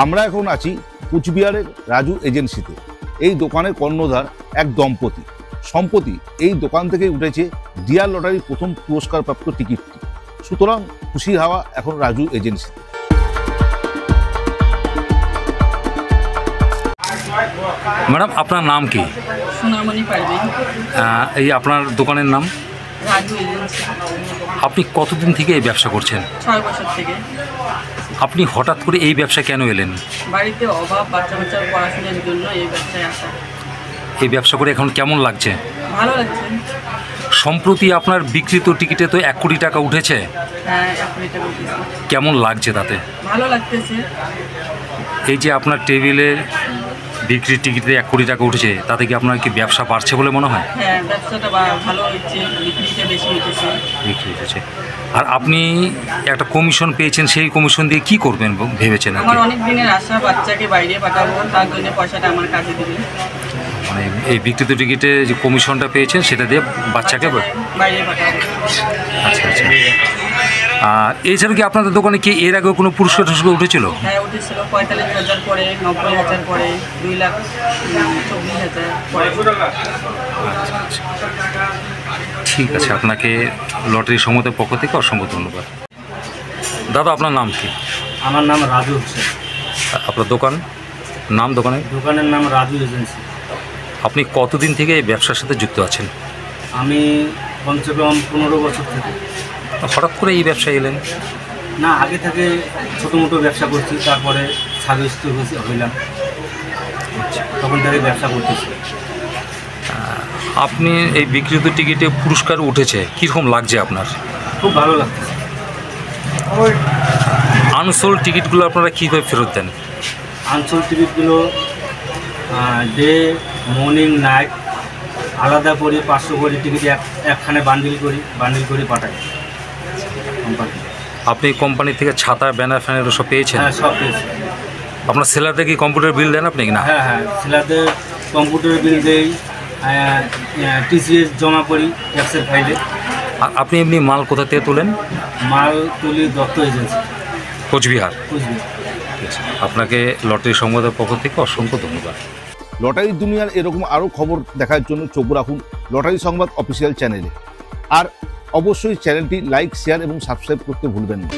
আমরা এখন আছি কুচবিহারের রাজু এজেন্সিতে। এই দোকানের কর্ণধার এক দম্পতি। সম্প্রতি এই দোকান থেকে উঠেছে ডিয়ার লটারির প্রথম পুরস্কারপ্রাপ্ত টিকিটটি। সুতরাং খুশি হাওয়া এখন রাজু এজেন্সিতে। ম্যাডাম, আপনার নাম কি? সোনামণি পারভিন। এই আপনার দোকানের নাম? রাজু এজেন্সি। আপনি কতদিন থেকে এই ব্যবসা করছেন? 6 বছর থেকে। আপনি হঠাৎ করে এই ব্যবসা কেন এলেন? বাড়িতে অভাব, বাচ্চার পড়াশোনার জন্য এই ব্যবসায় আসা। এই ব্যবসা করে এখন কেমন লাগছে? ভালো লাগছে। সম্প্রতি আপনার বিক্রিত টিকিটে তো 1 কোটি টাকা উঠেছে। হ্যাঁ, 1 কোটি টাকা উঠেছে। কেমন লাগছে তাতে? ভালো লাগতেছে। এই যে আপনার টেবিলের বিক্রির টিকিটে 1 কোটি টাকা উঠেছে, তাতে কি আপনার কি ব্যবসা বাড়ছে বলে মনে হয়? হ্যাঁ, ব্যবসাটা ভালো হচ্ছে, বিক্রিটা বেশি হচ্ছে। বিক্রি হচ্ছে। আর আপনি একটা কমিশন পেয়েছেন, সেই কমিশন দিয়ে কি করবেন ভেবেছেন? আমার অনেক দিনের আশা, বাচ্চাকে বাইরে পাঠাবো, তার জন্য পয়সাটা আমার কাছে দিবে। মানে এই বিক্রিত টিকিটে যে কমিশনটা পেয়েছেন সেটা দিয়ে বাচ্চাকে বাইরে পাঠাবো। আচ্ছা আচ্ছা। আর এছাড়া কি আপনাদের দোকানে কি এর আগেও কোনো পুরস্কার উঠেছিল? হ্যাঁ, উঠেছিল। 45,000 পরে, 90,000 পরে, 2,24,000 পরে। আচ্ছা আচ্ছা, ঠিক আছে। আপনাকে লটারি সংবাদের পক্ষ থেকে অসংখ্য ধন্যবাদ। দাদা, আপনার নাম কি? আমার নাম রাজু হোসেন। আপনার দোকান নাম? দোকানের নাম রাজু এজেন্সি। আপনি কতদিন থেকে এই ব্যবসার সাথে যুক্ত আছেন? আমি কমসে কম 15 বছর থেকে। হঠাৎ করে এই ব্যবসায় এলেন? না, আগে থেকে ছোটো মোটো ব্যবসা করছি, তারপরে স্বাস্থ্য হইলাম, তখন থেকে ব্যবসা করতেছি। আপনি এই বিক্রিত টিকিটে পুরস্কার উঠেছে, কীরকম লাগছে আপনার? খুব ভালো লাগতেছে। আনসোল্ড টিকিটগুলো আপনারা কীভাবে ফেরত দেন? আনসোল্ড টিকিটগুলো ডে, মর্নিং, নাইট আলাদা করে 500 করে টিকিট একখানে বান্ডিল করি পাঠাই কোম্পানি। আপনি কোম্পানি থেকে ছাতা, ব্যানার ফ্যানার সব পেয়েছেন? হ্যাঁ, সব পেয়েছি। আপনার সেলারদের কি কম্পিউটার বিল দেন আপনি? না। হ্যাঁ, সেলারদের কম্পিউটার বিল দেই, TCS জমা করি ট্যাক্সের ফাইলে। আর আপনি এমনি মাল কোথা থেকে তোলেন? মাল তুলি দত্ত এজেন্সি, কোচবিহার। ঠিক আছে। আপনাকে লটারি সংবাদের পক্ষ থেকে অসংখ্য ধন্যবাদ। লটারির দুনিয়ার এরকম আরও খবর দেখার জন্য চোখ রাখুন লটারি সংবাদ অফিসিয়াল চ্যানেলে। আর অবশ্যই চ্যানেলটি লাইক, শেয়ার এবং সাবস্ক্রাইব করতে ভুলবেন না।